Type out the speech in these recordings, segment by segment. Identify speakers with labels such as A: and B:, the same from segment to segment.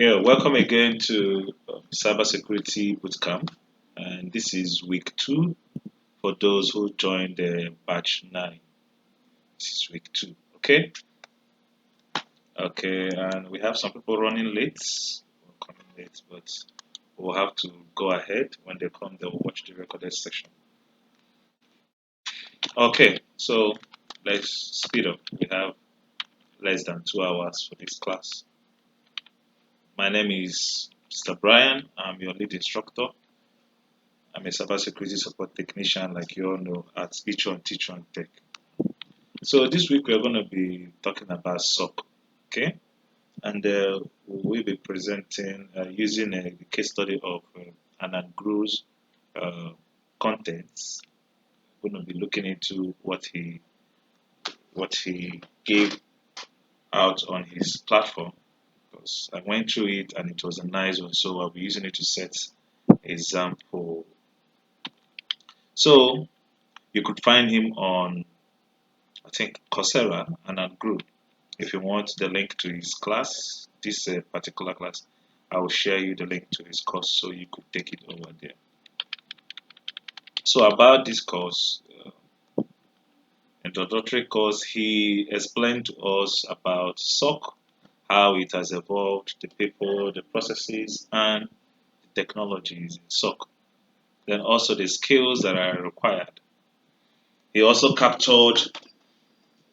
A: Yeah, welcome again to Cybersecurity Bootcamp. And this is week two for those who joined the batch 9. This is week two. Okay, and we have some people running late, or coming late, but we'll have to go ahead. When they come, they'll watch the recorded section. Okay, so let's speed up. We have less than 2 hours for this class. My name is Mr. Brian. I'm your lead instructor. I'm a cybersecurity support technician, like you all know, at Each One Teach One Tech. So this week we're going to be talking about SOC, okay? And we'll be presenting using a case study of Anand Gru's uh, contents. We're going to be looking into what he gave out on his platform, because I went through it and it was a nice one. So I'll be using it to set example. So you could find him on, I think, Coursera and at Group. If you want the link to his class, this particular class, I will share you the link to his course so you could take it over there. So about this course, introductory course, he explained to us about SOC, how it has evolved, the people, the processes, and the technologies in SOC. Then also the skills that are required. He also captured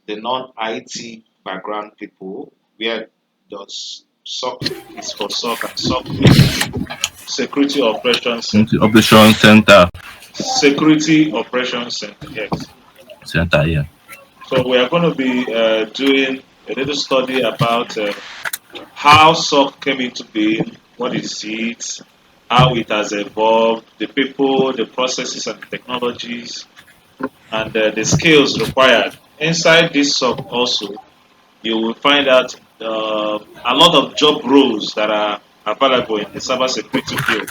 A: the non-IT background people, where does SOC is for SOC and SOC is Security Operations Center.
B: Into operation center.
A: Security Operations Center, yes.
B: Center, yeah.
A: So we are going to be doing a little study about how SOC came into being, what is it, how it has evolved, the people, the processes and the technologies, and the skills required. Inside this SOC also, you will find out a lot of job roles that are available in the cybersecurity field.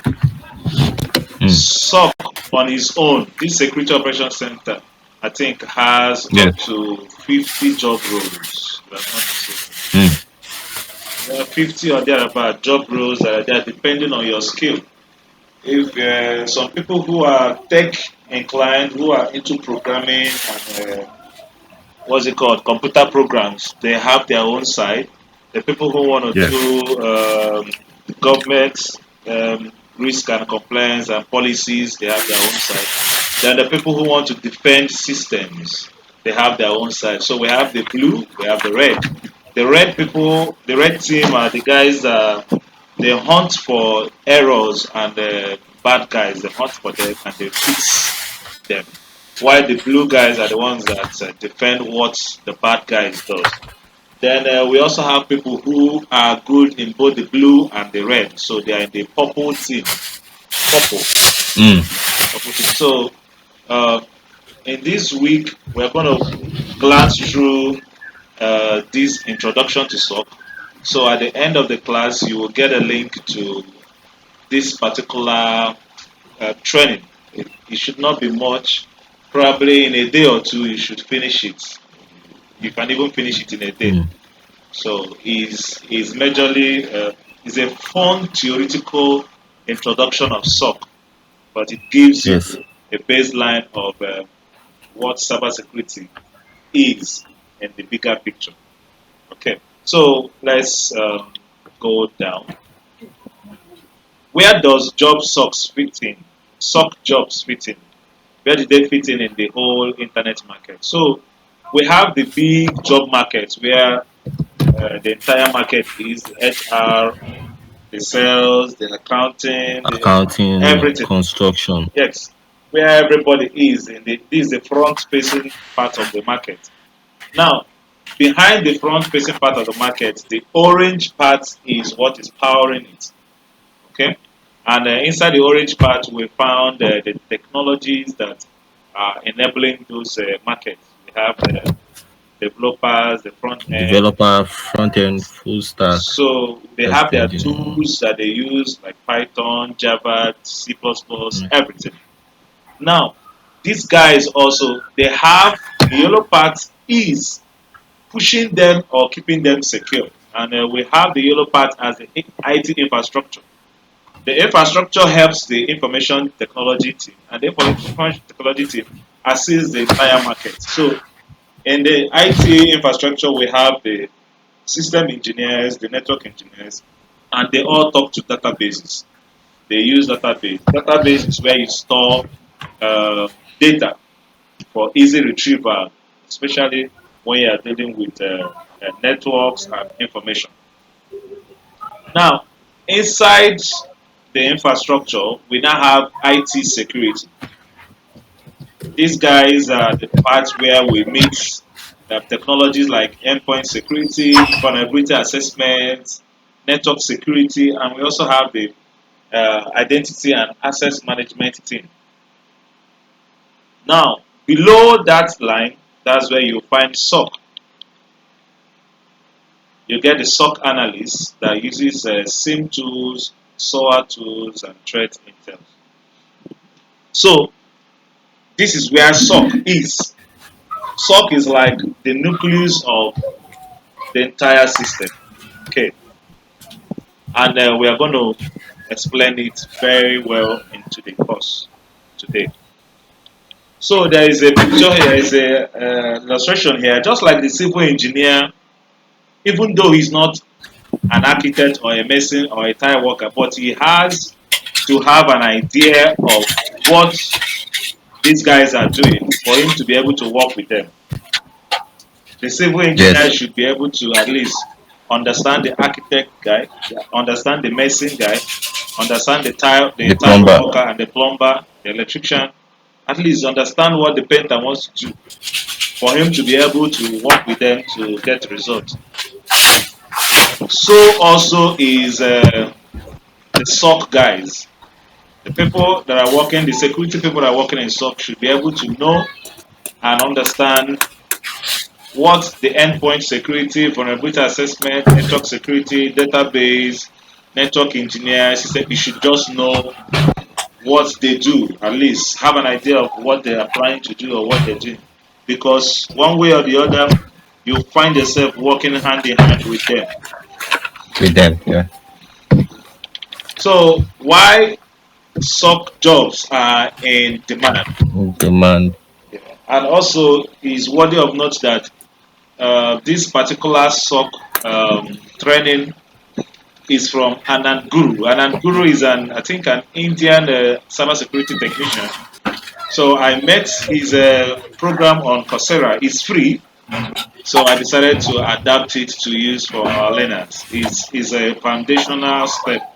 B: Mm.
A: SOC on its own, this Security Operations Center, I think has
B: Yes.
A: up to 50 job roles. If I'm not mistaken.
B: Mm.
A: There are 50 or thereabout job roles that are there depending on your skill. If some people who are tech inclined, who are into programming and what's it called, computer programs, they have their own side. The people who want to
B: Yes.
A: do government risk and compliance and policies, they have their own side. Then the people who want to defend systems, they have their own side. So we have the blue, we have the red. The red people, the red team are the guys that they hunt for errors and bad guys. They hunt for them and they fix them. While the blue guys are the ones that defend what the bad guys does. Then we also have people who are good in both the blue and the red. So they are in the purple team. Purple.
B: Mm.
A: Purple team. So uh, in this week, we're going to glance through this introduction to SOC. So at the end of the class, you will get a link to this particular training. It should not be much. Probably in a day or two, you should finish it. You can even finish it in a day.
B: Mm.
A: So is majorly is a fun theoretical introduction of SOC, but it gives you
B: Yes.
A: a baseline of what cybersecurity is in the bigger picture. Okay, so let's go down. Where does job SOCs fit in? SOC jobs fit in. Where did they fit in the whole internet market? So we have the big job markets where the entire market is HR, the sales, the accounting,
B: Accounting,
A: everything.
B: construction.
A: Yes, where everybody is in this is the front facing part of the market. Now, behind the front facing part of the market, the orange part is what is powering it. Okay, and inside the orange part, we found the technologies that are enabling those markets. We have the developers, the front end.
B: Developer, front end, full stack,
A: So they
B: test
A: have their
B: engineer.
A: tools that they use like Python, Java, C++,
B: Mm.
A: everything. Now, these guys also they have the yellow part is pushing them or keeping them secure. and we have the yellow part as the IT infrastructure. The infrastructure helps the information technology team, and the information technology team assists the entire market. So in the IT infrastructure, we have the system engineers, the network engineers, and they all talk to databases. They use database. Database is where you store uh, data for easy retrieval, especially when you are dealing with networks and information. Now, inside the infrastructure, we now have IT security. These guys are the parts where we mix technologies like endpoint security, vulnerability assessment, network security, and we also have the identity and access management team. Now, below that line, that's where you find SOC. You get the SOC analyst that uses SIM tools, SOA tools, and threat intel. So, this is where SOC is. SOC is like the nucleus of the entire system. Okay, and we are going to explain it very well into the course today. So there is a picture here, is a illustration here, just like the civil engineer, even though he's not an architect or a mason or a tile worker, but he has to have an idea of what these guys are doing for him to be able to work with them. The civil engineer
B: Yes.
A: should be able to at least understand the architect guy, understand the mason guy, understand the
B: The
A: tile
B: plumber.
A: worker and the plumber, the electrician, at least understand what the painter wants to do for him to be able to work with them to get results. So also is the SOC guys. The people that are working, the security people that are working in SOC should be able to know and understand what the endpoint security, vulnerability assessment, network security, database, network engineer, system, you should just know what they do, at least have an idea of what they are trying to do or what they're doing. Because one way or the other, you find yourself working hand in hand with them.
B: With them. Yeah.
A: So why SOC jobs are in demand?
B: Demand.
A: And also is worthy of note that this particular SOC training is from Anand Guru. Anand Guru is I think, an Indian cybersecurity technician. So I met his program on Coursera. It's free, so I decided to adapt it to use for our learners. It's a foundational step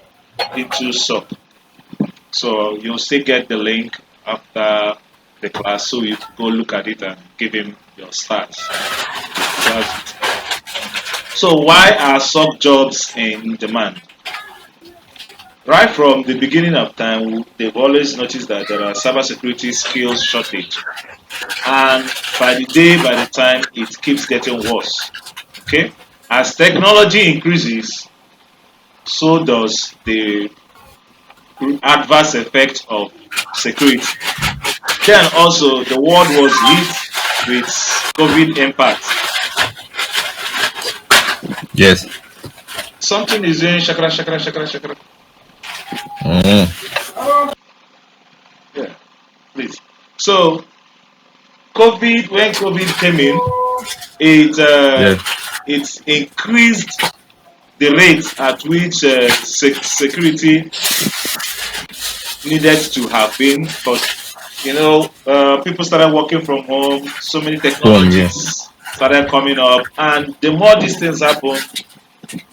A: into SOC. So you'll still get the link after the class, so you go look at it and give him your stats. So why are SOC jobs in demand? Right from the beginning of time, they've always noticed that there are cybersecurity skills shortage, and by the time, it keeps getting worse. Okay, as technology increases, so does the adverse effect of security. Then also, the world was hit with COVID impact.
B: Yes.
A: Something is doing shakara shakara shakara shakara.
B: Mm.
A: Yeah, please. So when COVID came in, it
B: Yes.
A: it increased the rate at which security needed to have been, because people started working from home. So many
B: Home. Yeah.
A: technologies started coming up, and the more these things happen,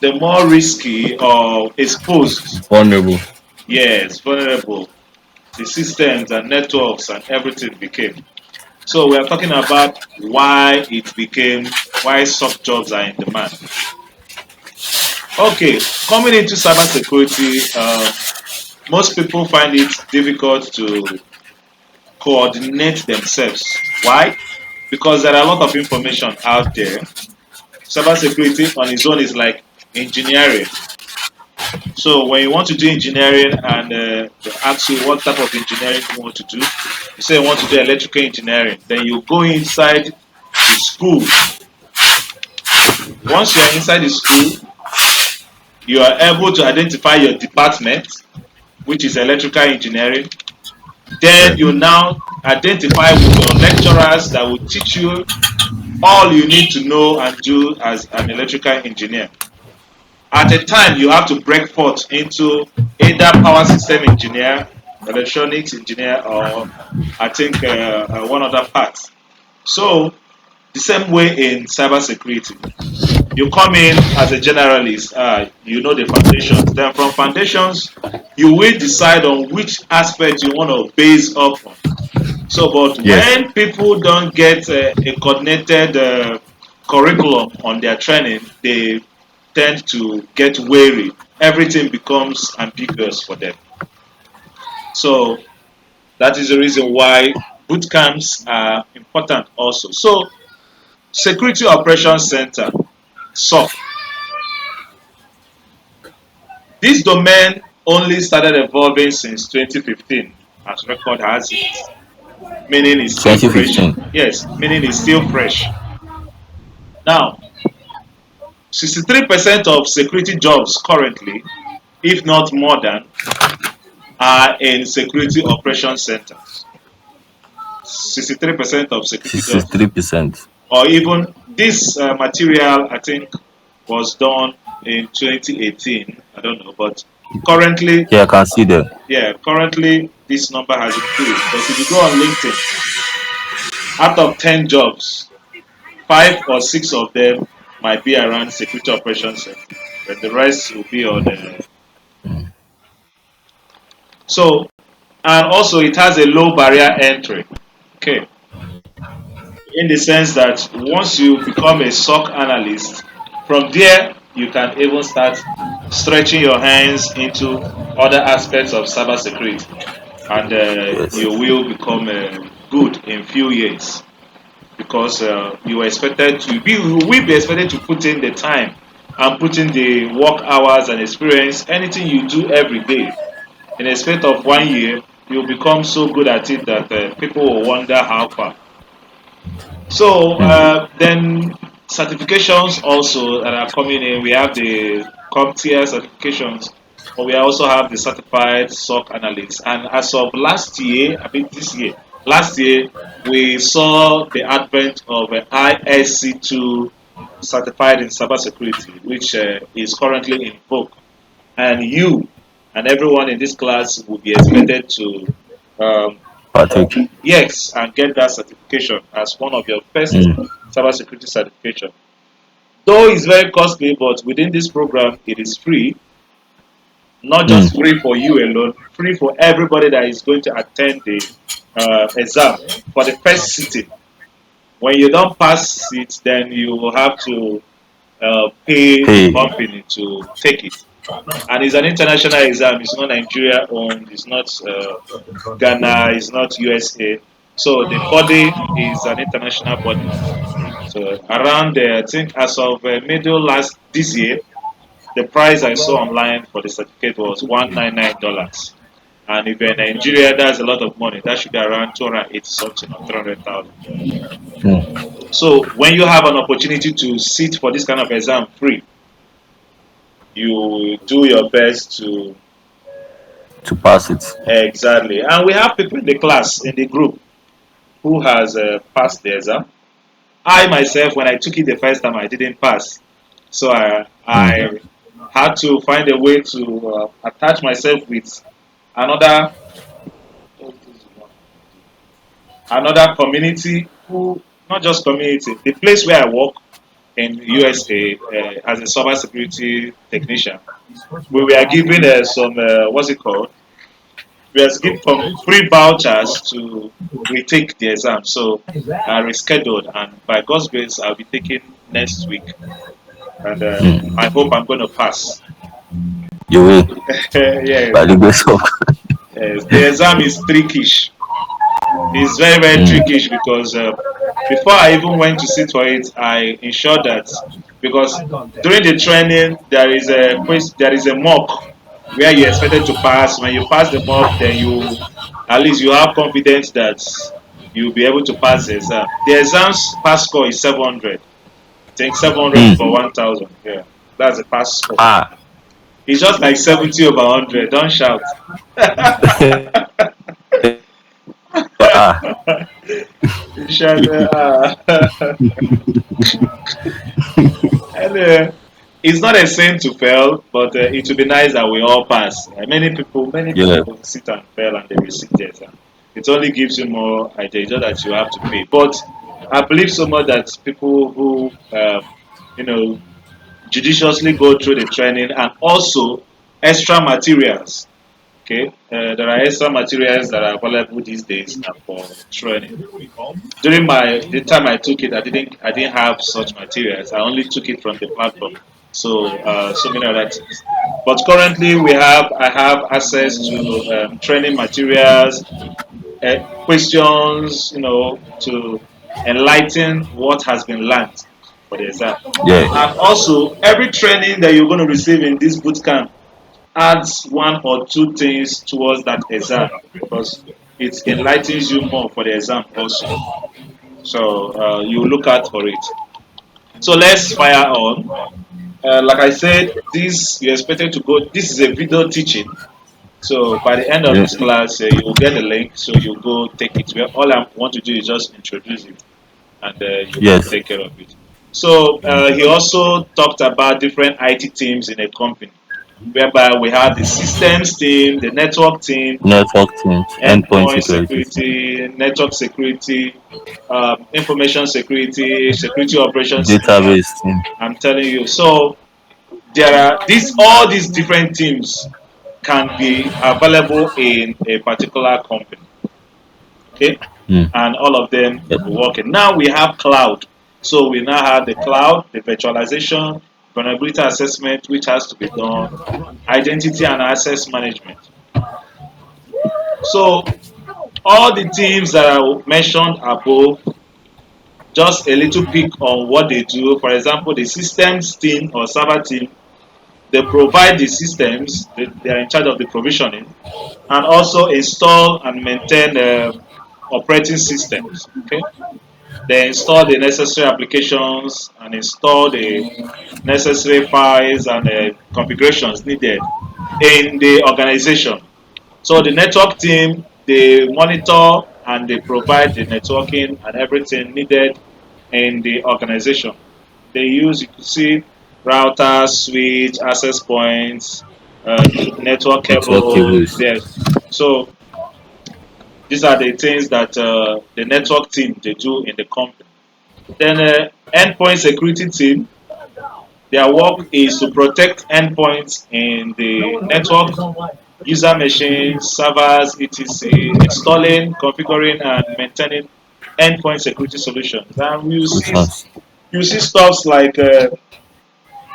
A: the more risky or exposed,
B: Vulnerable.
A: yes, vulnerable the systems and networks and everything became. So we are talking about why soft jobs are in demand. Okay, coming into cybersecurity, most people find it difficult to coordinate themselves. Why? Because there are a lot of information out there. Cybersecurity on its own is like engineering. So when you want to do engineering and they ask you what type of engineering you want to do, you say you want to do electrical engineering. Then you go inside the school. Once you are inside the school, You are able to identify your department, which is electrical engineering. Then
B: Yes.
A: you now identify with your lecturers that will teach you all you need to know and do as an electrical engineer. At a time, you have to break forth into either power system engineer, electronics engineer, or I think one other part. So, the same way in cybersecurity, you come in as a generalist, you know the foundations. Then from foundations, you will decide on which aspect you want to base up on. So, but
B: Yes.
A: when people don't get a coordinated curriculum on their training, they tend to get wary. Everything becomes ambiguous for them. So that is the reason why boot camps are important also. So Security Operations Center, SOC, this domain only started evolving since 2015, as record has it. Meaning it's still fresh.
B: 2015.
A: Yes, meaning it's still fresh. Now, 63% of security jobs currently, if not more than, are in security operations centers. 63% of security jobs.
B: 63%.
A: Or even this material, I think, was done in 2018. I don't know, but currently,
B: Yeah, I can see them.
A: yeah, currently this number has increased because if you go on LinkedIn, out of 10 jobs, five or six of them might be around security operations center, but the rest will be on. So, and also it has a low barrier entry. Okay, in the sense that once you become a SOC analyst, from there you can even start stretching your hands into other aspects of cybersecurity, and
B: Yes.
A: you will become good in few years because you are expected to be, you will be expected to put in the time and put in the work hours and experience. Anything you do every day, in a space of 1 year, you'll become so good at it that people will wonder how far. So
B: Mm.
A: then certifications also that are coming in. We have the CompTIA certifications, but we also have the certified SOC analyst. And as of last year, I mean this year, last year we saw the advent of an ISC2 certified in cybersecurity, which is currently in vogue. And you and everyone in this class will be expected to um,
B: Patrick.
A: yes, and get that certification as one of your first
B: Mm.
A: cybersecurity certification. Though it's very costly, but within this program, it is free. Not just
B: Mm.
A: free for you alone, free for everybody that is going to attend the exam for the first sitting. When you don't pass it, then you will have to pay the
B: Hey.
A: company to take it. And it's an international exam. It's not Nigeria owned. It's not Ghana. It's not USA. So the body is an international body. So around I think as of middle last this year, the price I saw online for the certificate was $199. And if you're in Nigeria, that's a lot of money. That should be around 280 something or 300,000.
B: Mm.
A: So when you have an opportunity to sit for this kind of exam free, you do your best to
B: To pass it.
A: exactly. And we have people in the class in the group who has passed the exam. I myself, when I took it the first time, I didn't pass. So
B: Mm.
A: I had to find a way to attach myself with another another community who, not just community, the place where I work in USA as a cybersecurity technician. We were given some what's it called? We were given some free vouchers to retake the exam. So I rescheduled, and by God's grace, I'll be taking next week, and I
B: Mm.
A: hope I'm going to pass.
B: You will.
A: Yes,
B: By the grace of
A: yes. The exam is trickish. It's very, very
B: mm.
A: trickish because before I even went to sit for it, I ensured that because during the training there is a quiz, there is a mock where you're expected to pass. When you pass the mock, then you at least you have confidence that you'll be able to pass the exam. The exam's pass score is 700. I think 700 for
B: Mm.
A: 1,000. Yeah, that's the pass score.
B: Ah.
A: It's just like 70 over 100. Don't shout.
B: Ah,
A: You shout. And, it's not a sin to fail, but it would be nice that we all pass. Many
B: yeah,
A: people sit and fail and they receive the exam. It only gives you more idea just that you have to pay. But I believe so much that people who, you know, judiciously go through the training and also extra materials. Okay, there are extra materials that are available these days for training. During the time I took it, I didn't have such materials. I only took it from the platform. So so many other things. But currently I have access to training materials, questions, to enlighten what has been learned for the exam.
B: yeah,
A: And also every training that you're going to receive in this boot camp adds one or two things towards that exam because it enlightens you more for the exam also. So you look out for it. So let's fire on. Like I said, this you're expected to go. This is a video teaching. So by the end of
B: yeah,
A: this class, you will get a link. So you go take it. All I want to do is just introduce it, and you go
B: yes.
A: take care of it. So he also talked about different IT teams in a company, whereby we have the systems team, the network team,
B: Network teams, endpoint
A: endpoint
B: security,
A: security, network security, information security, security operations center.
B: database team.
A: I'm telling you. So there are all these different teams can be available in a particular company. Okay,
B: Hmm.
A: and all of them
B: Yep.
A: will work. Now we have cloud. So we now have the cloud, the virtualization, vulnerability assessment, which has to be done, identity and access management. So all the teams that I mentioned above, just a little peek on what they do. For example, the systems team or server team, they provide the systems, they are in charge of the provisioning, and also install and maintain operating systems. Okay, they install the necessary applications and install the necessary files and configurations needed in the organization. So the network team, they monitor and they provide the networking and everything needed in the organization. They use, you can see, routers, switch, access points, network
B: Network
A: cable
B: cables.
A: there. So these are the things that the network team they do in the company. Then endpoint security team, their work is to protect endpoints in the network, user machines, servers, etc., installing, configuring, and maintaining endpoint security solutions. And
B: Solutions.
A: you see stuffs like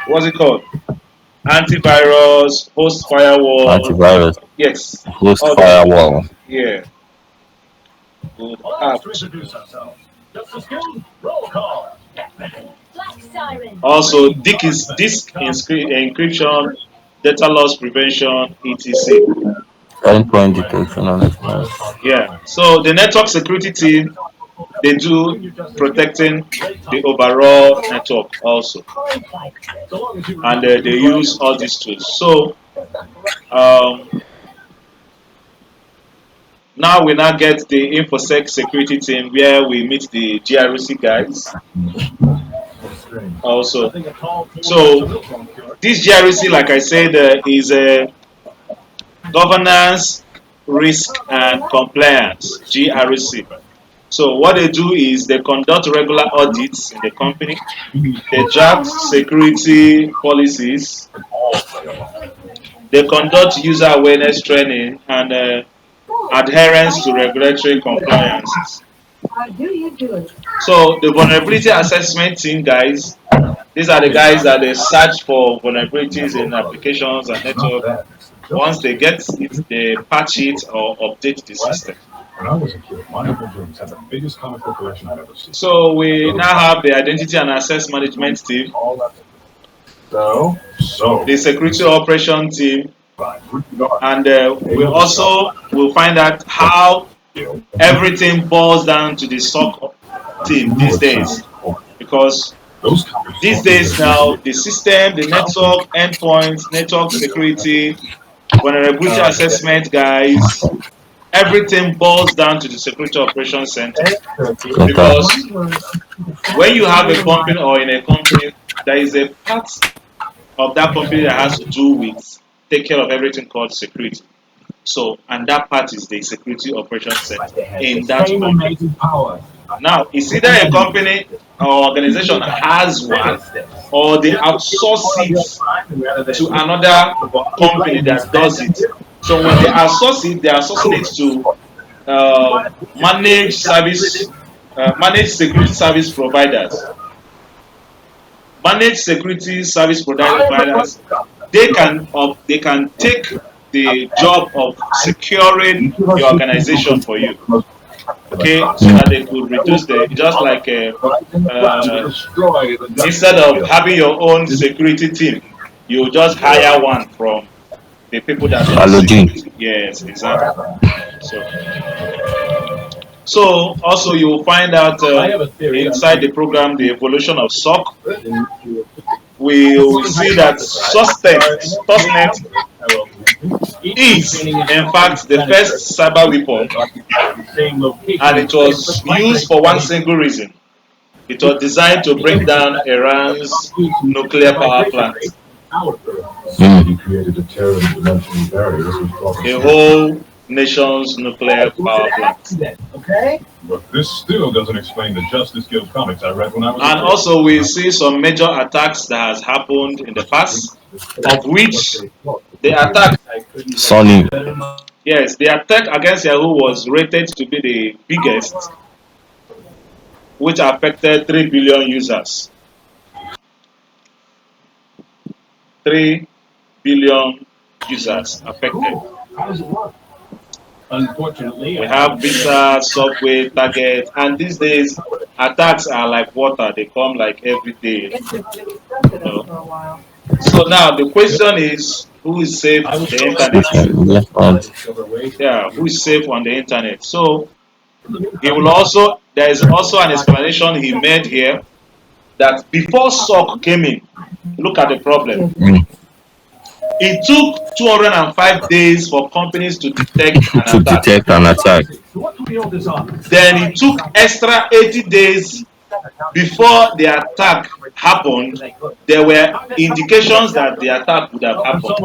A: what's it called? Antivirus, host firewall.
B: Antivirus.
A: Yes,
B: Host
A: all those things.
B: firewall.
A: Yeah, good apt. Also, encryption, data loss prevention, etc.
B: Endpoint detection and response.
A: Yeah. So the network security team they do protecting the overall network also, and they use all these tools. So um, now we now get the infosec security team where we meet the GRC guys also. So this GRC, like I said, is a governance, risk, and compliance (GRC). So what they do is they conduct regular audits in the company. They draft security policies. They conduct user awareness training and adherence to regulatory compliances. So the vulnerability assessment team guys, these are the guys that they search for vulnerabilities in applications and network. Once they get it, they patch it or update the system. So we now have the identity and access management team, the security operation team, and we also will find out how everything boils down to the SOC team these days because These days now, the system, the network, endpoints, network security, vulnerability assessment, guys, everything boils down to the security operations center.
B: Center.
A: Because when you have a company or in a company, there is a part of that company that has to do with take care of everything called security. So, and that part is the security operations center in that company. Now, it's either a company or organization has one, or they outsource it to another company that does it. So when they outsource it, they are outsourcing it to managed service, managed security service providers. Managed security service providers, they can take the job of securing your organization for you, okay, so that they could reduce the just like instead of having your own security team, you just hire one from the people that does
B: Halogene.
A: security. Yes, exactly. So also you will find out inside the program the evolution of SOC. We will see that SOSNet is in fact the first cyber weapon, and it was used for one single reason. It was designed to bring down Iran's nuclear power plant, a whole nation's nuclear power plant. And also we see some major attacks that has happened in the past, of which the attack,
B: Sony.
A: yes, the attack against Yahoo was rated to be the biggest, which affected 3 billion users. 3 billion users affected. We have Visa, Subway, Target, and these days attacks are like water. They come like every day. You know. So now the question is, who is safe on the internet? Yeah, who is safe on the internet? So he will also, there is also an explanation he made here that before SOC came in, look at the problem. It took 205 days for companies to detect an
B: To
A: attack.
B: detect an attack.
A: Then it took extra 80 days before the attack happened. There were indications that the attack would have happened.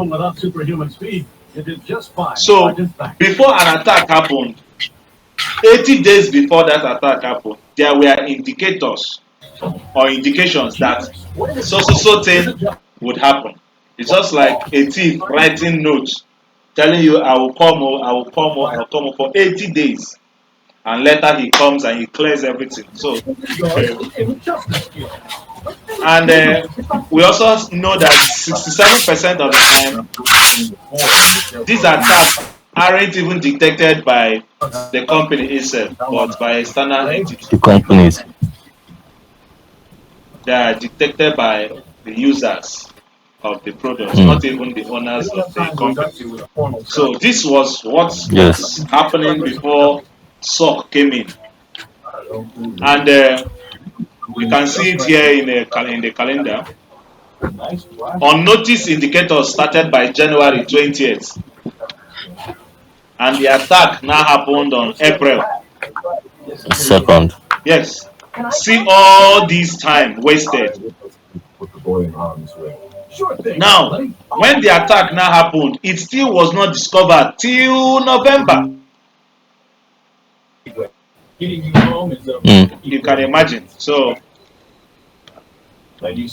A: So before an attack happened, 80 days before that attack happened, there were indicators or indications that so thing would happen. It's just like a thief writing notes telling you, I will come, I will come, I will come for 80 days. And later he comes and he clears everything. So, and we also know that 67% of the time, these attacks aren't even detected by the company itself, but by external entities.
B: The companies.
A: They are detected by the users of the products, not even the owners of the company. So this was what was happening before SOC came in, and you can see it here in the calendar. Unnoticed indicators started by January 20th, and the attack now happened on April
B: 2nd.
A: Yes, see all this time wasted. Now, when the attack now happened, it still was not discovered till November. You can imagine. So,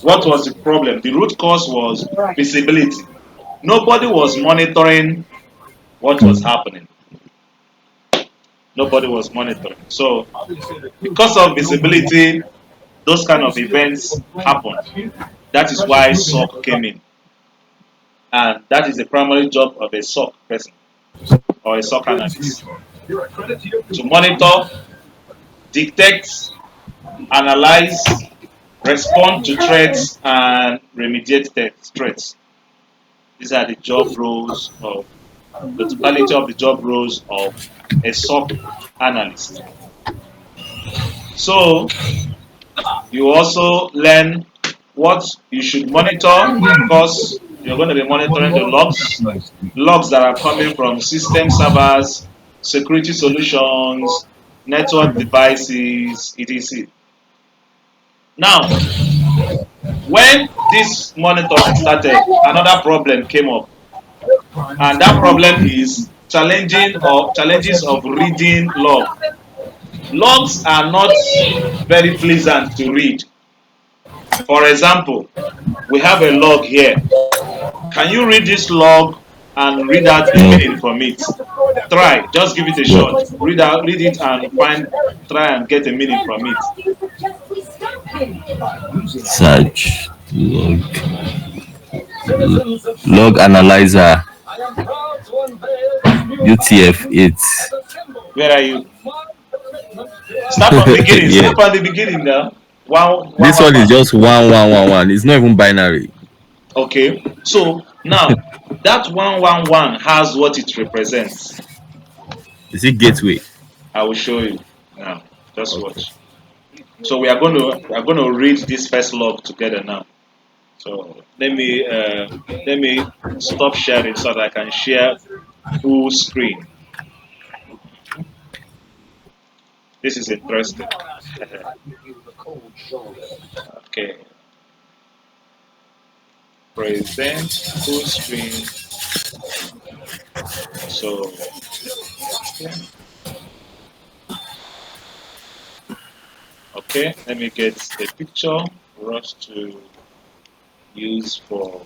A: what was the problem? The root cause was visibility. Nobody was monitoring what was happening. Nobody was monitoring. So, because of visibility, those kind of events happened. That is why SOC came in. And that is the primary job of a SOC person or a SOC analyst. To monitor, detect, analyze, respond to threats, and remediate threats. These are the job roles of the totality of the job roles of a SOC analyst. So You also learn what you should monitor because you're going to be monitoring the logs that are coming from system servers, security solutions, network devices, etc. Now, when this monitoring started, another problem came up, and that problem is challenges of reading log. Logs are not very pleasant to read. For example, we have a log here. Can you read this log and read out a
B: No.
A: meaning from it? Try, just give it a
B: No.
A: shot. Read it and try and get a meaning from it.
B: Search. Log analyzer. UTF-8.
A: Where are you? Start from beginning.
B: Yeah.
A: Start from the beginning now.
B: This one is
A: One.
B: just 1111. It's not even binary.
A: Okay. So now that 111 has what it represents.
B: Is it gateway?
A: I will show you now. Just
B: Okay.
A: watch. So we are going to read this first log together now. So let me stop sharing so that I can share full screen. This is interesting. Okay, present full screen. So yeah. Okay, let me get a picture for us to use for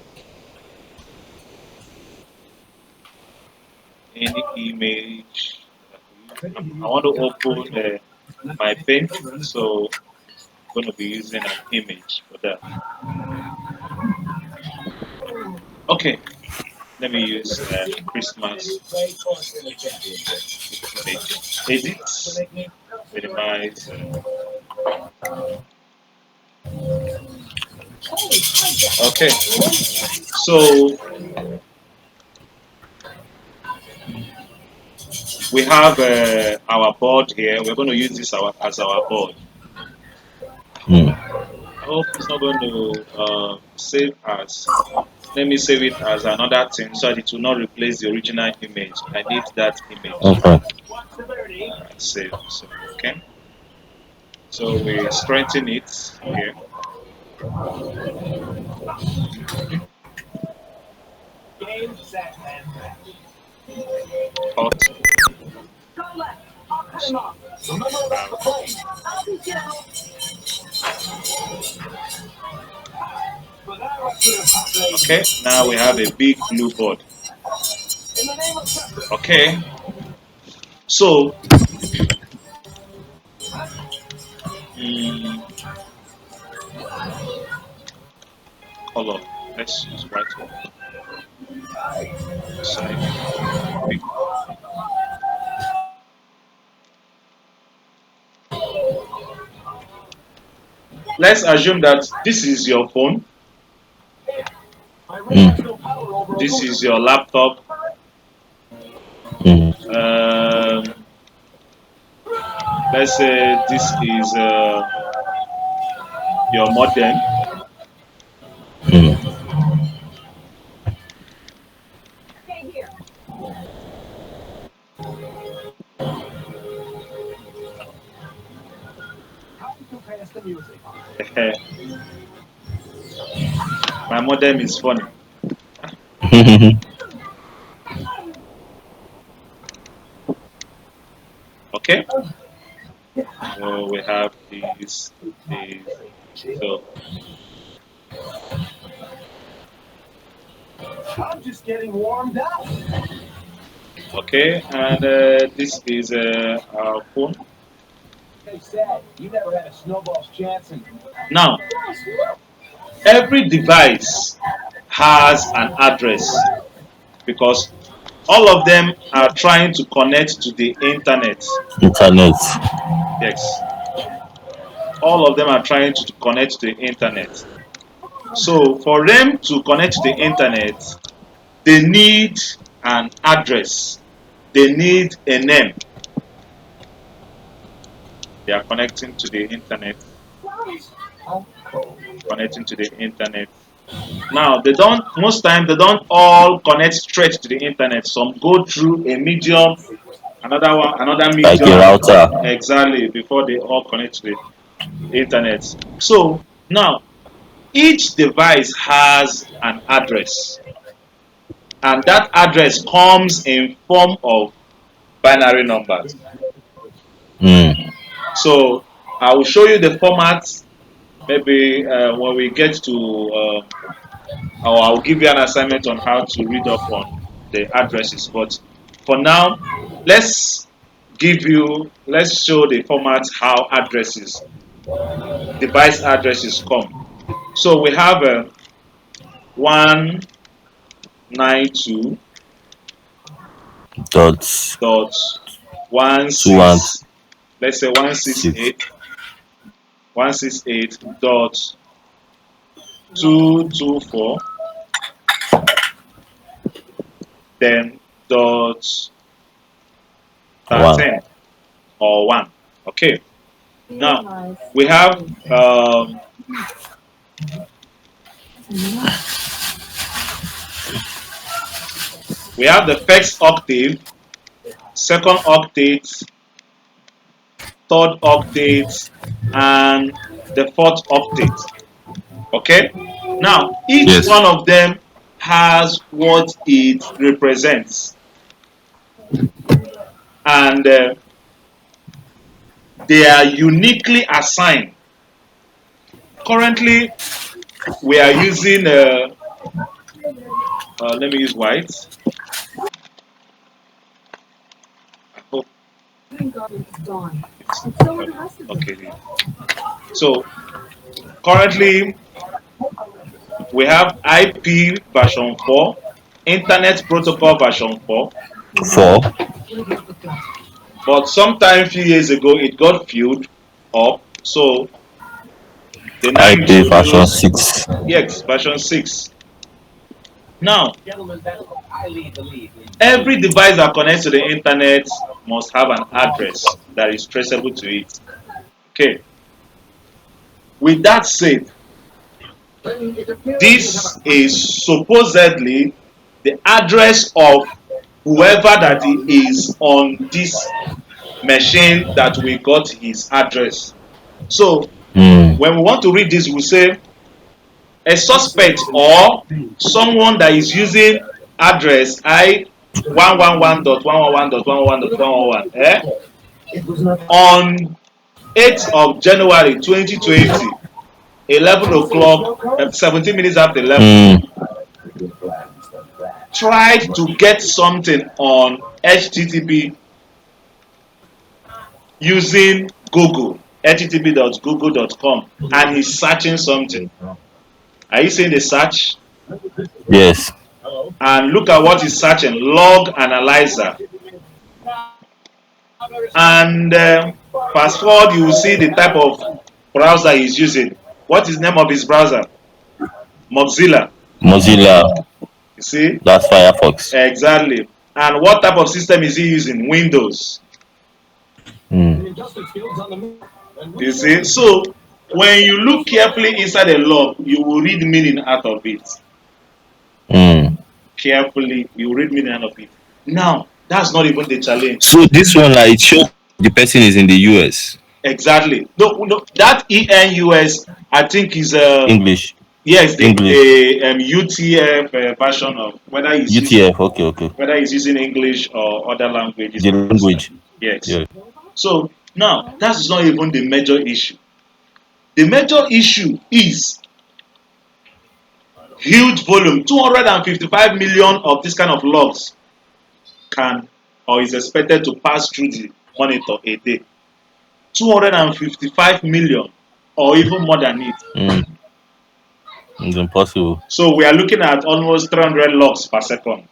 A: any image. I want to open my paint, so I'm going to be using an image for that. Okay, let me use Christmas image. Edit, minimize. Okay, so we have our board here. We're going to use this as our board.
B: Hmm.
A: I hope it's not going to save as. Let me save it as another thing so that it will not replace the original image. I need that image.
B: Okay.
A: Save. So okay. So we strengthen it here. Hot. So we have. Okay. Now we have a big blue board. Okay. So mm, color. Let's use white one. Size. Big. Let's assume that this is your phone. This is your laptop.
B: Hmm.
A: Um, let's say this is your modem.
B: Hmm.
A: My modem is funny. Okay. So we have these. So okay, and this is our phone. Now, every device has an address because all of them are trying to connect to the internet.
B: Internet.
A: Yes, all of them are trying to connect to the internet. So for them to connect to the internet, they need an address. They need a name. They are connecting to the internet. connecting to the internet. Now they don't most times they don't all connect straight to the internet. Some go through a medium, another one, another
B: Like a
A: medium
B: router.
A: exactly before they all connect to the internet. So now each device has an address, and that address comes in form of binary numbers.
B: Mm.
A: So I will show you the format maybe when we get to or I'll give you an assignment on how to read up on the addresses. But for now, let's let's show the format how addresses, device addresses come. So we have 192
B: Dot
A: dot one
B: two one
A: six, let's say
B: six
A: 168 dot 224, then dot
B: one.
A: 13 or 1. Okay. Now we have the first octave, second octave, third octave, and the fourth octave. Okay. Now each
B: Yes.
A: one of them has what it represents, and they are uniquely assigned. Currently, we are using. Let me use white. I hope it's okay. So currently we have IP version 4, Internet Protocol version 4,
B: Four.
A: but sometime a few years ago it got filled up, so they now
B: IP version
A: introduce
B: 6.
A: yes version 6. Now every device that connects to the internet must have an address that is traceable to it. Okay. With that said, this is supposedly the address of whoever that is on this machine that we got his address. So
B: Mm.
A: when we want to read this, we say a suspect or someone that is using address I 111.111.111.111 on 8th of January 2020, 11 o'clock, 17 minutes after 11,
B: Mm.
A: tried to get something on HTTP using Google, http.google.com, and he's searching something. Are you seeing the search?
B: Yes.
A: And look at what he's searching, log analyzer. And fast forward, you will see the type of browser he's using. What is the name of his browser? Mozilla.
B: Mozilla.
A: You see?
B: That's Firefox.
A: Exactly. And what type of system is he using? Windows.
B: Mm.
A: You see? So when you look carefully inside a log, you will read meaning out of it.
B: Mm.
A: Carefully, you will read meaning out of it. Now, that's not even the challenge.
B: So this one, like, it shows the person is in the US.
A: Exactly. No, no, that ENUS, I think is
B: English.
A: yes, the
B: English.
A: UTF version of
B: UTF. Okay. Okay.
A: whether he's using English or other languages
B: The
A: at this time.
B: language.
A: Yes.
B: Yeah.
A: So now that's not even the major issue. The major issue is huge volume. 255 million of this kind of logs can or is expected to pass through the monitor a day. 255 million or even more than it.
B: Mm. It's impossible.
A: So we are looking at almost 300 logs per second.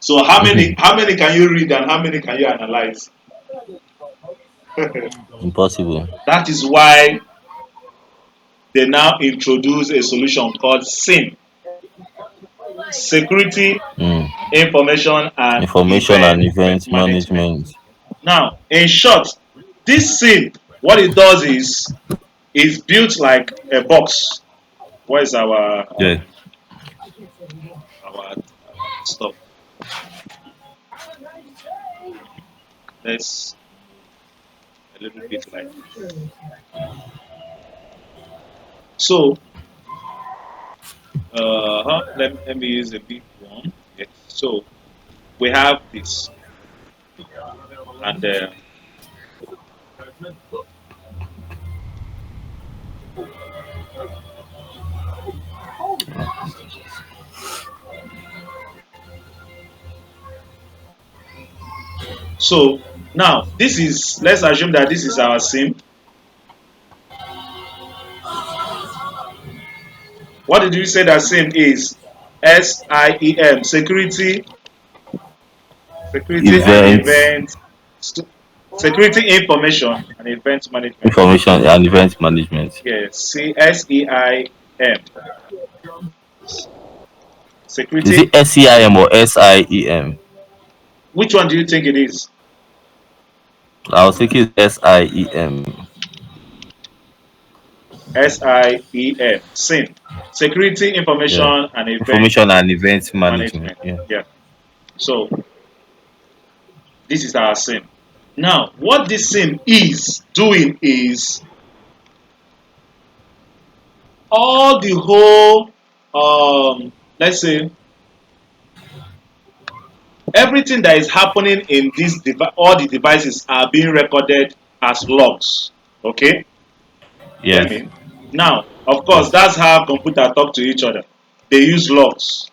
A: So how many can you read and how many can you analyze?
B: Impossible.
A: That is why they now introduce a solution called SIM, Security
B: Mm.
A: Information and
B: Information and
A: Event
B: event
A: Management.
B: management.
A: Now, in short, this SIM, what it does is It's built like a box. Where is
B: Yeah.
A: our stuff? Let's a little bit like this. So let me use a big one. Yes. So we have this, and so now this is, let's assume that this is our SIM. What did you say that SIM is? SIEM, security and
B: Event
A: event, security information and event management.
B: information and event management.
A: Yes, SEIM,
B: Is
A: security.
B: it SCIM or SIEM?
A: Which one do you think it is?
B: I was thinking SIEM.
A: SIEM, SIM, security
B: Yeah.
A: information and event
B: Information and event management.
A: management.
B: Yeah.
A: Yeah. So this is our SIM. Now, what this SIM is doing is all the whole, let's say, everything that is happening in this device, all the devices are being recorded as logs. Okay, hear
B: Yes.
A: me. Now, of course,
B: Yes.
A: that's how computers talk to each other. They use logs.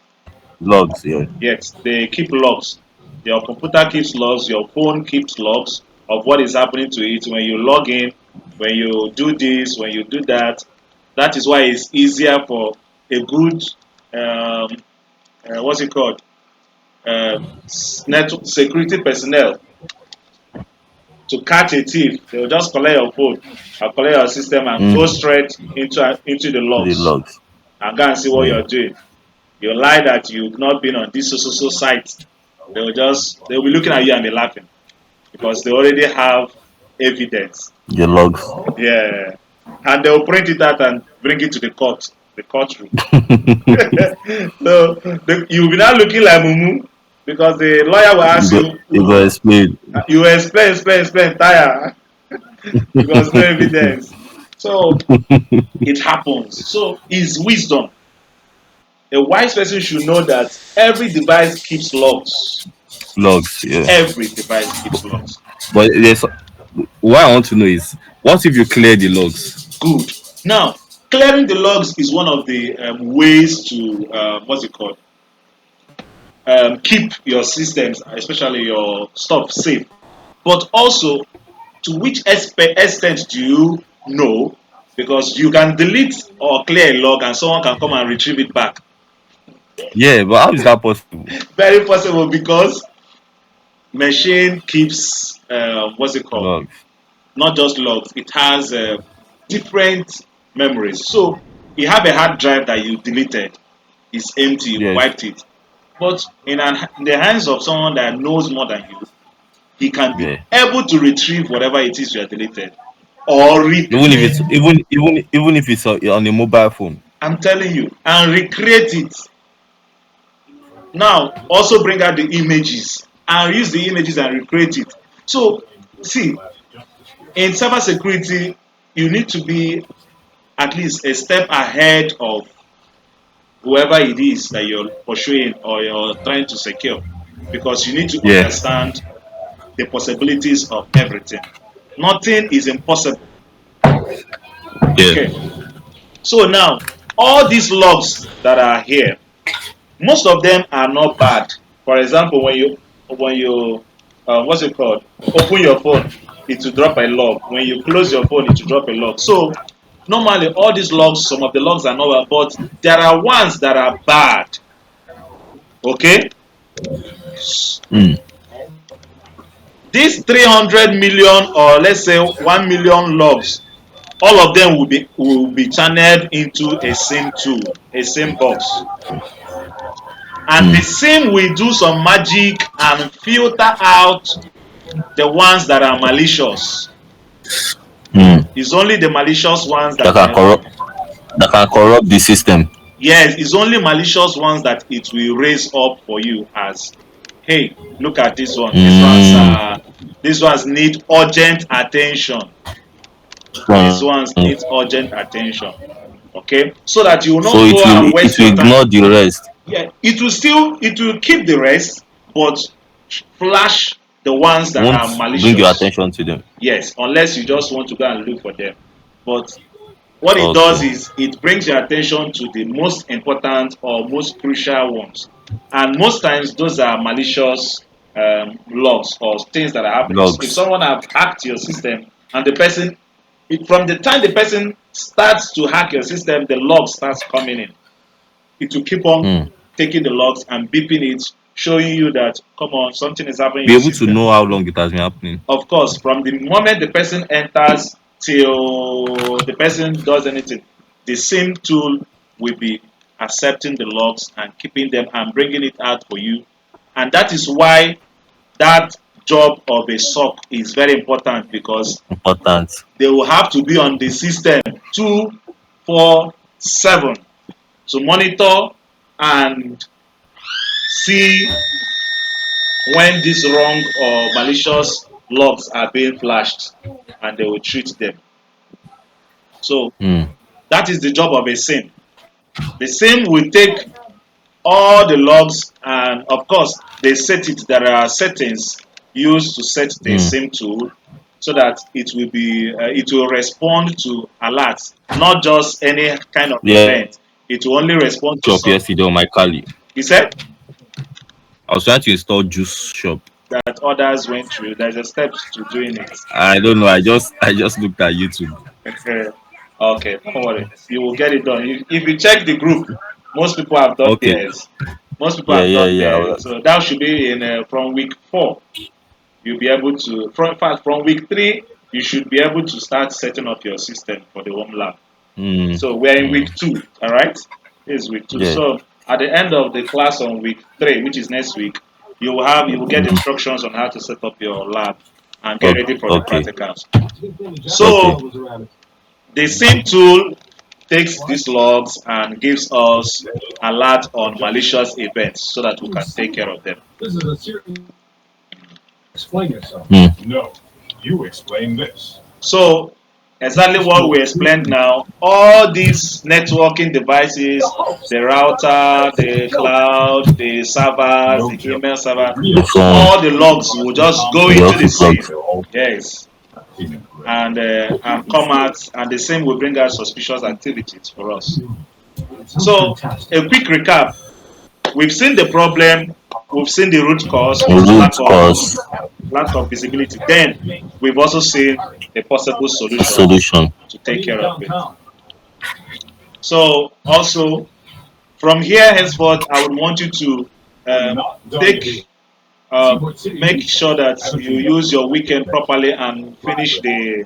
B: Logs. Yeah.
A: Yes, they keep logs. Your computer keeps logs. Your phone keeps logs of what is happening to it when you log in, when you do this, when you do that. That is why it's easier for a good, um, what's it called, network security personnel to catch a thief. They will just collect your phone or collect your system and go
B: Mm.
A: straight into the
B: To the
A: logs
B: logs.
A: and go and see what
B: Yeah.
A: you're doing. You lie that you've not been on this so site. They'll be looking at you and be laughing because they already have evidence.
B: The logs.
A: Yeah. And they'll print it out and bring it to the courtroom. So you'll be now looking like Mumu because the lawyer will ask you,
B: You go explain.
A: you explain, tire because no evidence. So it happens. So is wisdom. A wise person should know that every device keeps logs.
B: Logs. Yeah.
A: Every device keeps logs.
B: But there's what I want to know is what if you clear the logs?
A: Good. Now, clearing the logs is one of the ways to what's it called? Keep your systems, especially your stuff, safe. But also, to which extent do you know? Because you can delete or clear a log, and someone can come and retrieve it back.
B: Yeah, but how is that possible?
A: Very possible because machine keeps what's it called?
B: Logs.
A: Not just logs. It has different memories. So you have a hard drive that you deleted. It's empty. You
B: Yes.
A: wiped it. But in the hands of someone that knows more than you, he can be
B: Yeah.
A: able to retrieve whatever it is you have deleted or
B: Even if
A: recreate.
B: it's even if it's on a mobile phone.
A: I'm telling you, and recreate it. Now, also bring out the images and use the images and recreate it. So, see, in cybersecurity, you need to be at least a step ahead of whoever it is that you're pursuing or you're trying to secure because you need to
B: Yeah.
A: understand the possibilities of everything. Nothing is impossible. Okay.
B: Yeah.
A: So now, all these logs that are here, most of them are not bad. For example, when you what's it called? Open your phone, it will drop a log. When you close your phone, it will drop a log. So normally all these logs, some of the logs are not bad, but there are ones that are bad. Okay?
B: Mm.
A: These 300 million or let's say 1 million logs, all of them will be channeled into a same tool, a same box. And the
B: Mm.
A: same will do some magic and filter out the ones that are malicious.
B: Mm.
A: It's only the malicious ones
B: That
A: that
B: can corrupt. That can corrupt the system.
A: yes, it's only malicious ones that it will raise up for you as, hey, look at this one.
B: Mm.
A: These ones need urgent attention. These
B: Mm.
A: ones need urgent attention. Okay, so that you will
B: So
A: not go and
B: it
A: waste
B: will
A: your time.
B: ignore the rest.
A: Yeah, it will keep the rest, but flash the ones that
B: Won't
A: are
B: bring your
A: malicious.
B: attention to them.
A: Yes, unless you just want to go and look for them. But what it does
B: Okay.
A: is it brings your attention to the most important or most crucial ones. And most times those are malicious logs or things that are happening. If
B: Logs.
A: someone have hacked your system and the person, from the time the person starts to hack your system, the log starts coming in. It will keep on
B: Mm.
A: taking the logs and beeping it, showing you that, come on, something is happening in
B: Be
A: your
B: able to
A: system.
B: know how long it has been happening.
A: Of course, from the moment the person enters till the person does anything, the same tool will be accepting the logs and keeping them and bringing it out for you. And that is why that job of a SOC is very important because
B: Important.
A: they will have to be on the system 24/7 to monitor and see when these wrong or malicious logs are being flashed and they will treat them. So
B: Mm.
A: that is the job of a SIM. The SIM will take all the logs and of course they set it. There are settings used to set the
B: Mm.
A: SIM tool so that it will respond to alerts, not just any kind of
B: Yeah.
A: event. It will only respond to
B: Shop
A: some.
B: yesterday on my Kali.
A: He said
B: I was trying to install Juice Shop.
A: that others went through. There's a steps to doing it.
B: I don't know. I just looked at YouTube.
A: Okay, don't worry. You will get it done. If you check the group, most people have done
B: Okay.
A: theirs. Most people
B: Yeah,
A: have
B: yeah,
A: done
B: yeah.
A: theirs. So that should be in from week 4. You'll be able to. In fact, from week 3, you should be able to start setting up your system for the home lab.
B: Mm.
A: So we're in
B: Mm.
A: week 2. All right, this is week 2.
B: Yeah.
A: So at the end of the class on week 3, which is next week, you will get
B: Mm.
A: instructions on how to set up your lab and get
B: Okay.
A: ready for the
B: Okay.
A: practicals.
B: Okay.
A: So the same tool takes these logs and gives us alert on malicious events so that we can take care of them.
B: Mm.
A: So exactly what we explained now, all these networking devices, the router, the cloud, the servers, the email server,
B: The phone.
A: all the logs will just go
B: The
A: into the
B: office log.
A: SIM. Yes. And come out, and the same will bring out suspicious activities for us. So, a quick recap: we've seen the problem, we've seen the root cause, which is
B: Root cause.
A: lack of visibility. Then we've also seen a possible solution
B: Solution.
A: to take care of it. So, also from here henceforth, I would want you to take make sure that you use your weekend properly and finish the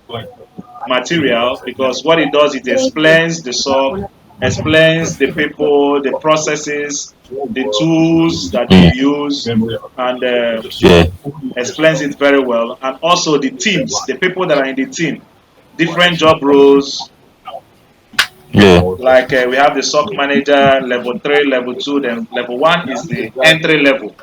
A: material, because what it does, it explains the SOC, explains the people, the processes, the tools that they
B: Mm.
A: use, and
B: Yeah.
A: explains it very well. And also the teams, the people that are in the team, different job roles.
B: Yeah.
A: Like we have the SOC manager, level 3, level 2, then level 1 is the entry level.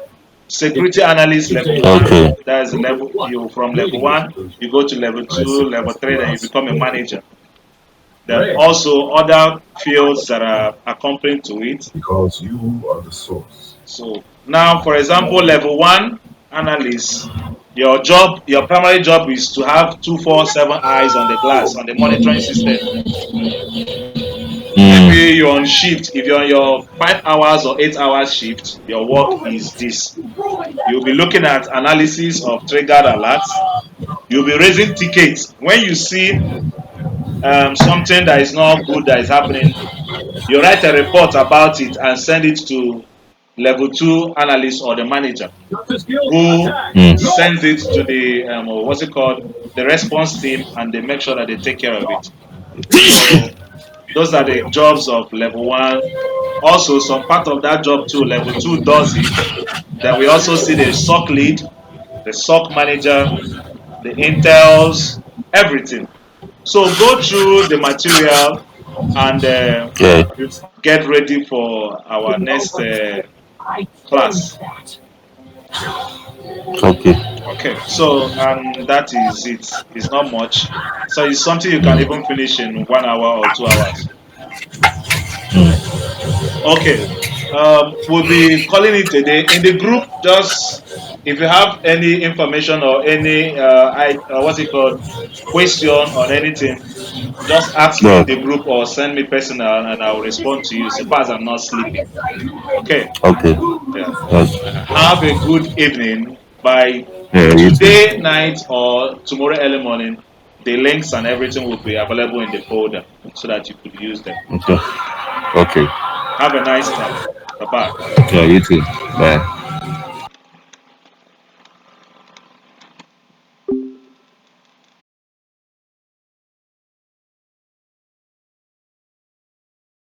A: Security analyst level 1,
B: Okay.
A: that is the level you from level 1, you go to level 2, level 3, then you become a manager. Then also other fields that are accompanying to it. So now, for example, level 1 analyst, your primary job is to have 247 eyes on the glass, on the monitoring system.
B: Mm.
A: Maybe you're on shift. If you're on your 5 hours or 8 hours shift, your work is this. You'll be looking at analysis of triggered alerts. You'll be raising tickets. When you see something that is not good that is happening, you write a report about it and send it to level 2 analyst or the manager, who
B: Mm.
A: sends it to the what's it called, the response team, and they make sure that they take care of it. So those are the jobs of level 1. Also, some part of that job too, level 2 does it. Then we also see the SOC lead, the SOC manager, the intels, everything. So go through the material and
B: Yeah.
A: get ready for our next class.
B: Okay.
A: Okay, so and that is it. It's not much. So it's something you can even finish in 1 hour or 2 hours. Okay, we'll be calling it a day. In the group, just if you have any information or any what's it called, question on anything, just ask me
B: Yeah.
A: in the group or send me personal, and I'll respond to you so far as I'm not sleeping. Okay,
B: Okay.
A: yeah.
B: Yes.
A: Have a good evening. By
B: Yeah. You too.
A: today night or tomorrow early morning, the links and everything will be available in the folder so that you could use them.
B: Okay. Okay.
A: Have a nice time. Bye bye.
B: Yeah. You too. Bye.